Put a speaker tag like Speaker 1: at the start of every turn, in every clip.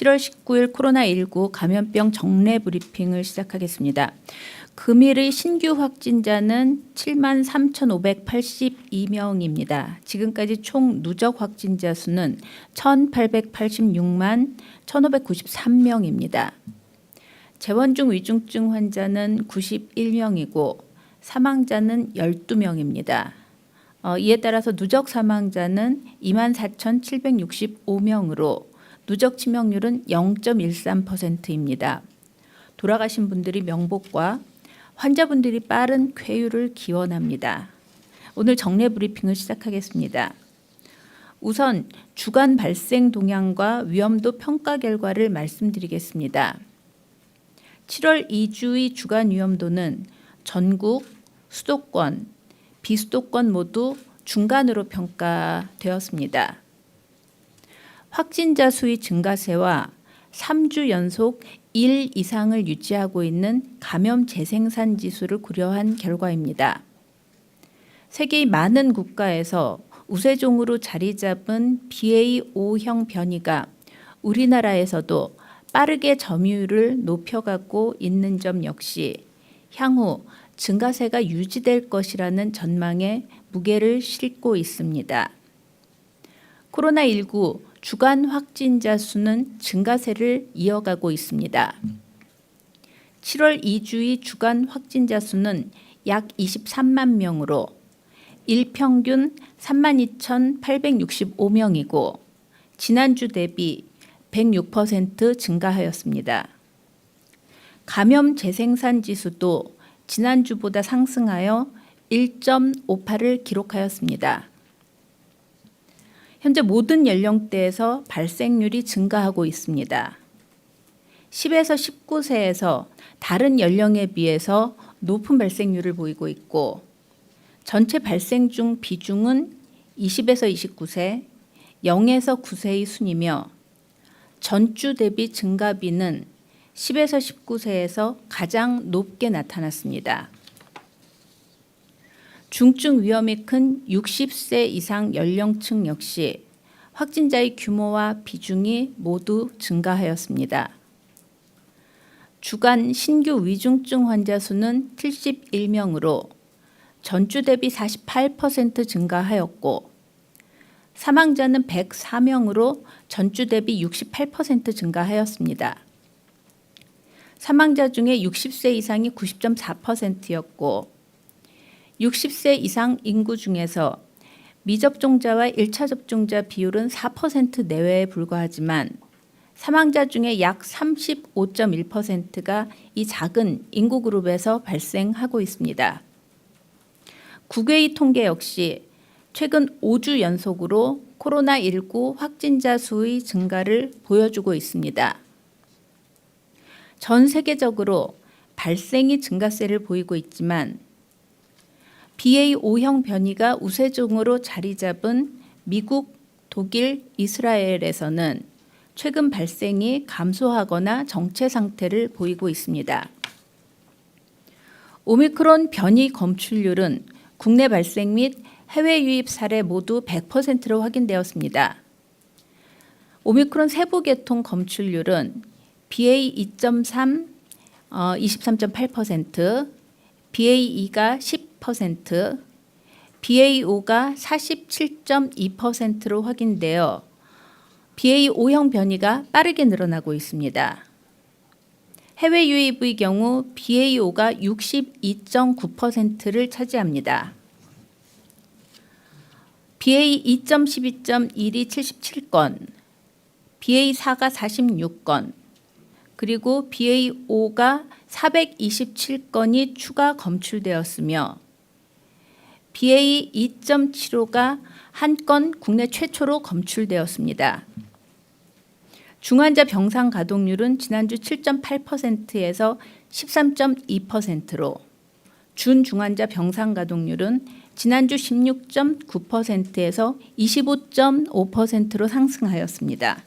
Speaker 1: 7월 19일 코로나19 감염병 정례 브리핑을 시작하겠습니다. 금일의 신규 확진자는 73,582명입니다. 지금까지 총 누적 확진자 수는 1,886만 1,593명입니다. 재원 중 위중증 환자는 91명이고 사망자는 12명입니다. 이에 따라서 누적 사망자는 24,765명으로 누적 치명률은 0.13%입니다. 돌아가신 분들이 명복과 환자분들이 빠른 쾌유를 기원합니다. 오늘 정례 브리핑을 시작하겠습니다. 우선 주간 발생 동향과 위험도 평가 결과를 말씀드리겠습니다. 7월 2주의 주간 위험도는 전국, 수도권, 비수도권 모두 중간으로 평가되었습니다. 확진자 수의 증가세와 3주 연속 1 이상을 유지하고 있는 감염 재생산 지수를 고려한 결과입니다. 세계의 많은 국가에서 우세종으로 자리 잡은 BA.5형 변이가 우리나라에서도 빠르게 점유율을 높여가고 있는 점 역시 향후 증가세가 유지될 것이라는 전망에 무게를 싣고 있습니다. 코로나19 주간 확진자 수는 증가세를 이어가고 있습니다. 7월 2주의 주간 확진자 수는 약 23만 명으로 일평균 32,865명이고 지난주 대비 106% 증가하였습니다. 감염 재생산 지수도 지난주보다 상승하여 1.58을 기록하였습니다. 현재 모든 연령대에서 발생률이 증가하고 있습니다. 10에서 19세에서 다른 연령에 비해서 높은 발생률을 보이고 있고 전체 발생 중 비중은 20에서 29세, 0에서 9세의 순이며 전주 대비 증가비는 10에서 19세에서 가장 높게 나타났습니다. 중증 위험이 큰 60세 이상 연령층 역시 확진자의 규모와 비중이 모두 증가하였습니다. 주간 신규 위중증 환자 수는 71명으로 전주 대비 48% 증가하였고 사망자는 104명으로 전주 대비 68% 증가하였습니다. 사망자 중에 60세 이상이 90.4%였고 60세 이상 인구 중에서 미접종자와 1차 접종자 비율은 4% 내외에 불과하지만 사망자 중에 약 35.1%가 이 작은 인구 그룹에서 발생하고 있습니다. 국외의 통계 역시 최근 5주 연속으로 코로나19 확진자 수의 증가를 보여주고 있습니다. 전 세계적으로 발생이 증가세를 보이고 있지만 BA.5형 변이가 우세종으로 자리 잡은 미국, 독일, 이스라엘에서는 최근 발생이 감소하거나 정체 상태를 보이고 있습니다. 오미크론 변이 검출률은 국내 발생 및 해외 유입 사례 모두 100%로 확인되었습니다. 오미크론 세부 계통 검출률은 BA.2.3 23.8%, BA.2가 10%, BA.5가 47.2%로 확인되어 BA.5형 변이가 빠르게 늘어나고 있습니다. 해외 유입의 경우 BA.5가 62.9%를 차지합니다. BA.2.12.1이 77건, BA.4가 46건, 그리고 BA.5가 427건이 추가 검출되었으며 BA.2.75가 한 건 국내 최초로 검출되었습니다. 중환자 병상 가동률은 지난주 7.8%에서 13.2%로 준중환자 병상 가동률은 지난주 16.9%에서 25.5%로 상승하였습니다.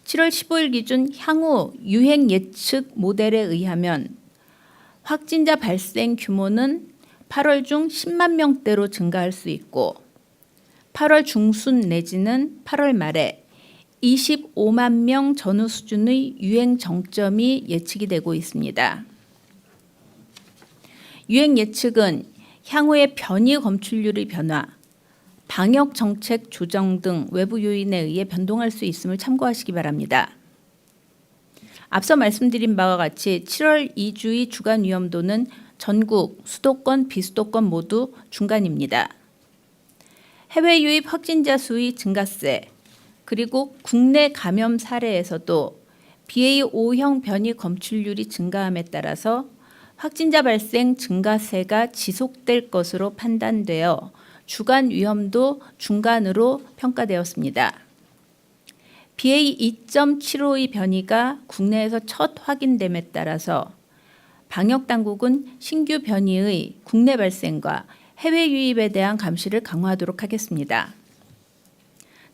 Speaker 1: 7월 15일 기준 향후 유행 예측 모델에 의하면 확진자 발생 규모는 8월 중 10만 명대로 증가할 수 있고 8월 중순 내지는 8월 말에 25만 명 전후 수준의 유행 정점이 예측이 되고 있습니다. 유행 예측은 향후의 변이 검출률의 변화, 방역 정책 조정 등 외부 요인에 의해 변동할 수 있음을 참고하시기 바랍니다. 앞서 말씀드린 바와 같이 7월 2주의 주간 위험도는 전국, 수도권, 비수도권 모두 중간입니다. 해외 유입 확진자 수의 증가세, 그리고 국내 감염 사례에서도 BA.5형 변이 검출률이 증가함에 따라서 확진자 발생 증가세가 지속될 것으로 판단되어 주간 위험도 중간으로 평가되었습니다. BA.2.75의 변이가 국내에서 첫 확인됨에 따라서 방역당국은 신규 변이의 국내 발생과 해외 유입에 대한 감시를 강화하도록 하겠습니다.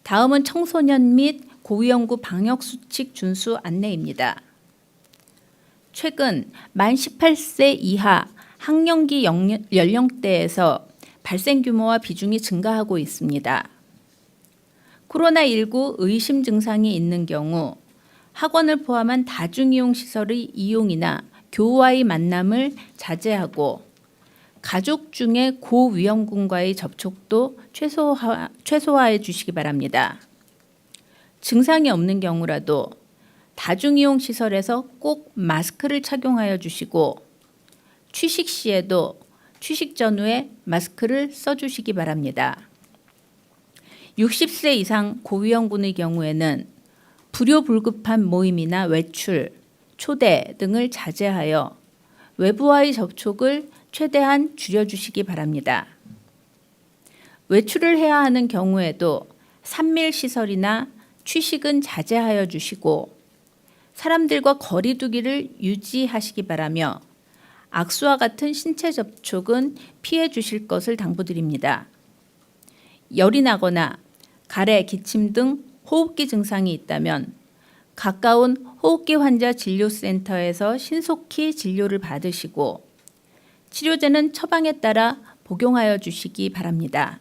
Speaker 1: 다음은 청소년 및 고위험군 방역수칙 준수 안내입니다. 최근 만 18세 이하 학령기 연령대에서 발생 규모와 비중이 증가하고 있습니다. 코로나19 의심 증상이 있는 경우 학원을 포함한 다중이용 시설의 이용이나 교우와의 만남을 자제하고 가족 중에 고위험군과의 접촉도 최소화해 주시기 바랍니다. 증상이 없는 경우라도 다중이용 시설에서 꼭 마스크를 착용하여 주시고 취식 시에도 취식 전후에 마스크를 써주시기 바랍니다. 60세 이상 고위험군의 경우에는 불효불급한 모임이나 외출, 초대 등을 자제하여 외부와의 접촉을 최대한 줄여주시기 바랍니다. 외출을 해야 하는 경우에도 산밀 시설이나 취식은 자제하여 주시고 사람들과 거리 두기를 유지하시기 바라며 악수와 같은 신체 접촉은 피해 주실 것을 당부드립니다. 열이 나거나 가래, 기침 등 호흡기 증상이 있다면 가까운 호흡기 환자 진료센터에서 신속히 진료를 받으시고 치료제는 처방에 따라 복용하여 주시기 바랍니다.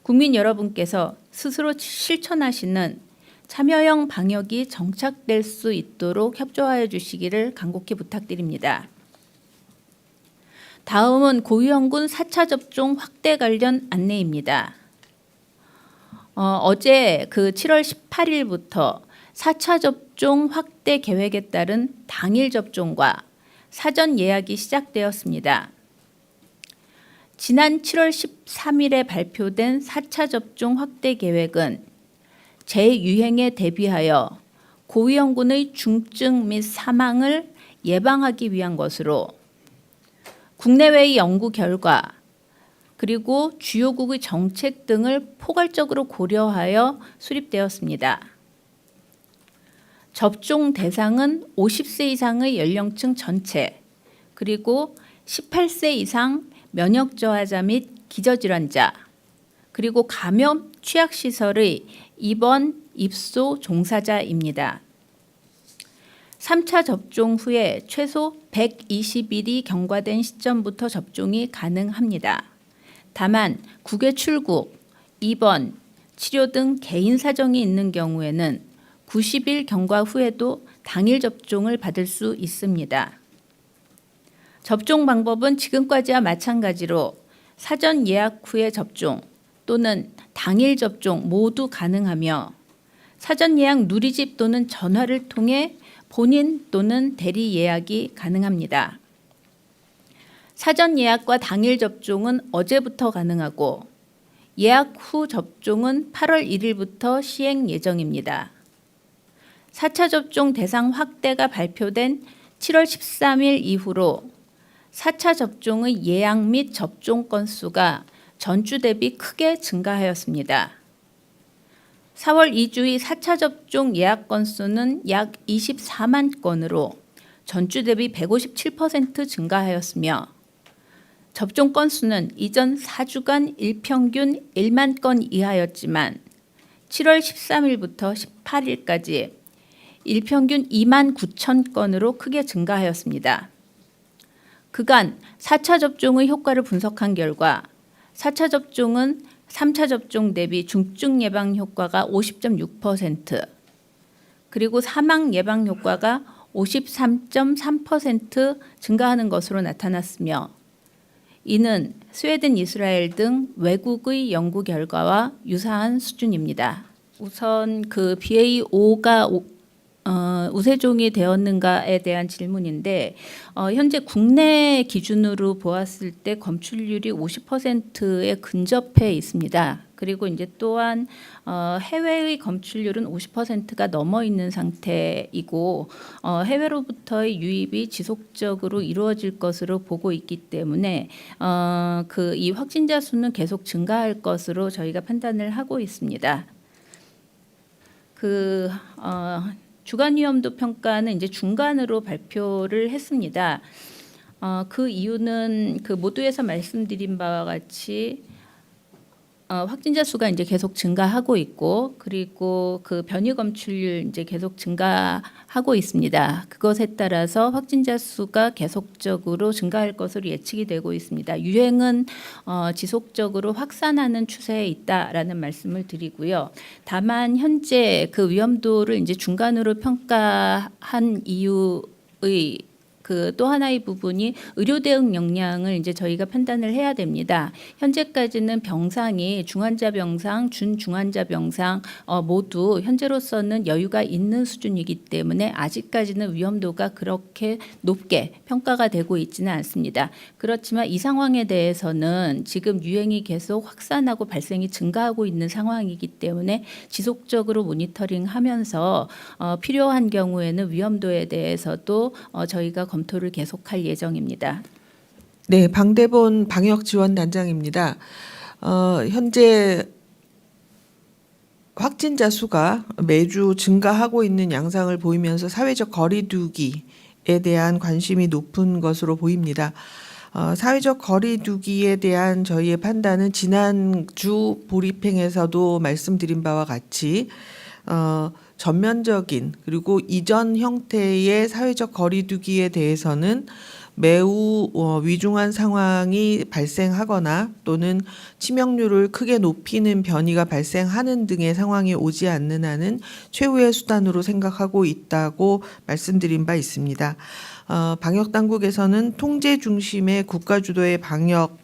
Speaker 1: 국민 여러분께서 스스로 실천하시는 참여형 방역이 정착될 수 있도록 협조하여 주시기를 간곡히 부탁드립니다. 다음은 고위험군 4차 접종 확대 관련 안내입니다. 어제 7월 18일부터 4차 접종 확대 계획에 따른 당일 접종과 사전 예약이 시작되었습니다. 지난 7월 13일에 발표된 4차 접종 확대 계획은 재유행에 대비하여 고위험군의 중증 및 사망을 예방하기 위한 것으로 국내외의 연구 결과 그리고 주요국의 정책 등을 포괄적으로 고려하여 수립되었습니다. 접종 대상은 50세 이상의 연령층 전체, 그리고 18세 이상 면역 저하자 및 기저질환자, 그리고 감염 취약시설의 입원, 입소 종사자입니다. 3차 접종 후에 최소 120일이 경과된 시점부터 접종이 가능합니다. 다만 국외 출국, 입원, 치료 등 개인 사정이 있는 경우에는 90일 경과 후에도 당일 접종을 받을 수 있습니다. 접종 방법은 지금까지와 마찬가지로 사전 예약 후에 접종 또는 당일 접종 모두 가능하며 사전 예약 누리집 또는 전화를 통해 본인 또는 대리 예약이 가능합니다. 사전 예약과 당일 접종은 어제부터 가능하고 예약 후 접종은 8월 1일부터 시행 예정입니다. 4차 접종 대상 확대가 발표된 7월 13일 이후로 4차 접종의 예약 및 접종 건수가 전주 대비 크게 증가하였습니다. 4월 2주의 4차 접종 예약 건수는 약 24만 건으로 전주 대비 157% 증가하였으며 접종 건수는 이전 4주간 일평균 1만 건 이하였지만 7월 13일부터 18일까지 일평균 2만 9천 건으로 크게 증가하였습니다. 그간 4차 접종의 효과를 분석한 결과 4차 접종은 3차 접종 대비 중증 예방 효과가 50.6%, 그리고 사망 예방 효과가 53.3% 증가하는 것으로 나타났으며, 이는 스웨덴, 이스라엘 등 외국의 연구 결과와 유사한 수준입니다. 우선 그 BA.5가 우세종이 되었는가에 대한 질문인데, 현재 국내 기준으로 보았을 때 검출률이 50%에 근접해 있습니다. 그리고 이제 또한 해외의 검출률은 50%가 넘어 있는 상태이고, 해외로부터의 유입이 지속적으로 이루어질 것으로 보고 있기 때문에 그 이 확진자 수는 계속 증가할 것으로 저희가 판단을 하고 있습니다. 주간 위험도 평가는 이제 중간으로 발표를 했습니다. 그 이유는 그 모두에서 말씀드린 바와 같이 확진자 수가 이제 계속 증가하고 있고, 그리고 그 변이 검출률 이제 계속 증가하고 있습니다. 그것에 따라서 확진자 수가 계속적으로 증가할 것으로 예측이 되고 있습니다. 유행은 지속적으로 확산하는 추세에 있다라는 말씀을 드리고요. 다만 현재 그 위험도를 이제 중간으로 평가한 이유의 그 또 하나의 부분이 의료 대응 역량을 이제 저희가 판단을 해야 됩니다. 현재까지는 병상이 중환자 병상, 준중환자 병상 모두 현재로서는 여유가 있는 수준이기 때문에 아직까지는 위험도가 그렇게 높게 평가가 되고 있지는 않습니다. 그렇지만 이 상황에 대해서는 지금 유행이 계속 확산하고 발생이 증가하고 있는 상황이기 때문에 지속적으로 모니터링하면서 필요한 경우에는 위험도에 대해서도 저희가 검토를 계속할 예정입니다.
Speaker 2: 네, 방대본 방역지원단장입니다. 현재 확진자 수가 매주 증가하고 있는 양상을 보이면서 사회적 거리두기에 대한 관심이 높은 것으로 보입니다. 사회적 거리두기에 대한 저희의 판단은 지난주 브리핑에서도 말씀드린 바와 같이 전면적인 그리고 이전 형태의 사회적 거리두기에 대해서는 매우 위중한 상황이 발생하거나 또는 치명률을 크게 높이는 변이가 발생하는 등의 상황이 오지 않는 한은 최후의 수단으로 생각하고 있다고 말씀드린 바 있습니다. 방역당국에서는 통제 중심의 국가 주도의 방역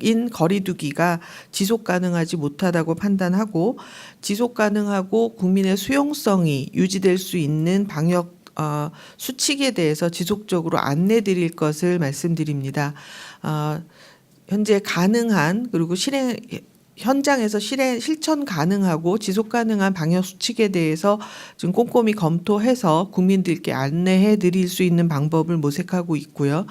Speaker 2: 인 거리두기가 지속 가능하지 못하다고 판단하고 지속 가능하고 국민의 수용성이 유지될 수 있는 방역 수칙에 대해서 지속적으로 안내 드릴 것을 말씀드립니다. 현재 가능한 그리고 현장에서 실천 가능하고 지속 가능한 방역 수칙에 대해서 지금 꼼꼼히 검토해서 국민들께 안내해 드릴 수 있는 방법을 모색하고 있고요.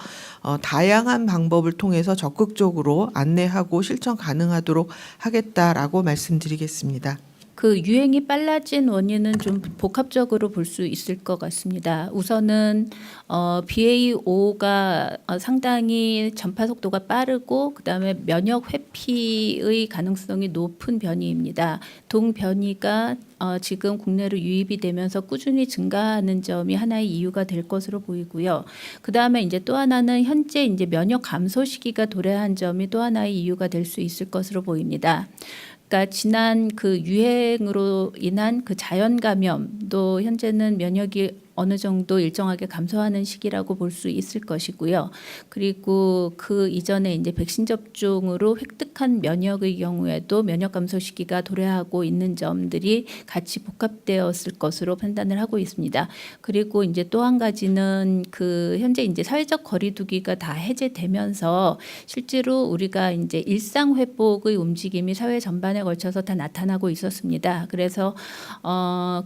Speaker 2: 다양한 방법을 통해서 적극적으로 안내하고 실천 가능하도록 하겠다라고 말씀드리겠습니다.
Speaker 1: 그 유행이 빨라진 원인은 좀 복합적으로 볼 수 있을 것 같습니다. 우선은 BA.5가 상당히 전파 속도가 빠르고 그다음에 면역 회피의 가능성이 높은 변이입니다. 동 변이가 지금 국내로 유입이 되면서 꾸준히 증가하는 점이 하나의 이유가 될 것으로 보이고요. 그다음에 이제 또 하나는 현재 이제 면역 감소 시기가 도래한 점이 또 하나의 이유가 될 수 있을 것으로 보입니다. 그러니까 지난 그 유행으로 인한 그 자연 감염도 현재는 면역이 어느 정도 일정하게 감소하는 시기라고 볼 수 있을 것이고요. 그리고 그 이전에 이제 백신 접종으로 획득한 면역의 경우에도 면역 감소 시기가 도래하고 있는 점들이 같이 복합되었을 것으로 판단을 하고 있습니다. 그리고 이제 또 한 가지는 그 현재 이제 사회적 거리두기가 다 해제되면서 실제로 우리가 이제 일상 회복의 움직임이 사회 전반에 걸쳐서 다 나타나고 있었습니다. 그래서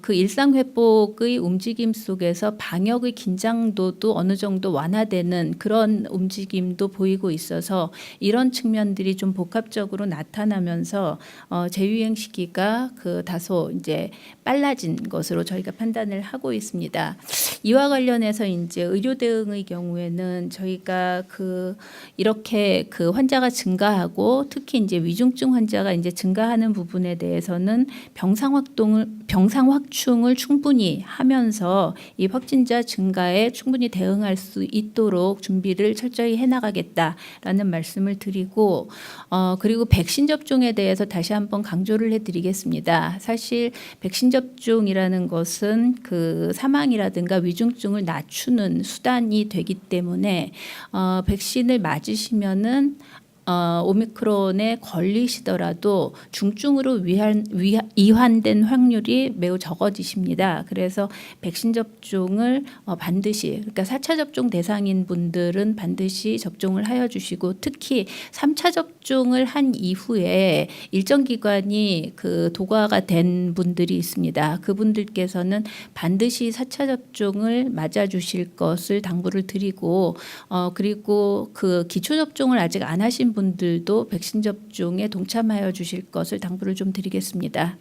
Speaker 1: 그 일상 회복의 움직임 속에서 방역의 긴장도도 어느 정도 완화되는 그런 움직임도 보이고 있어서 이런 측면들이 좀 복합적으로 나타나면서 재유행 시기가 그 다소 이제 빨라진 것으로 저희가 판단을 하고 있습니다. 이와 관련해서 이제 의료 대응의 경우에는 저희가 이렇게 그 환자가 증가하고 특히 이제 위중증 환자가 이제 증가하는 부분에 대해서는 병상 확충을 충분히 하면서 이 확진자 증가에 충분히 대응할 수 있도록 준비를 철저히 해나가겠다라는 말씀을 드리고 그리고 백신 접종에 대해서 다시 한번 강조를 해드리겠습니다. 사실 백신 접종이라는 것은 그 사망이라든가 위중증을 낮추는 수단이 되기 때문에 백신을 맞으시면은 오미크론에 걸리시더라도 중증으로 이환된 확률이 매우 적어지십니다. 그래서 백신 접종을 반드시, 그러니까 4차 접종 대상인 분들은 반드시 접종을 하여 주시고, 특히 3차 접종을 한 이후에 일정 기간이 그 도과가 된 분들이 있습니다. 그분들께서는 반드시 4차 접종을 맞아 주실 것을 당부를 드리고, 그리고 그 기초 접종을 아직 안 하신 분들도 백신 접종에 동참하여 주실 것을 당부를 좀 드리겠습니다.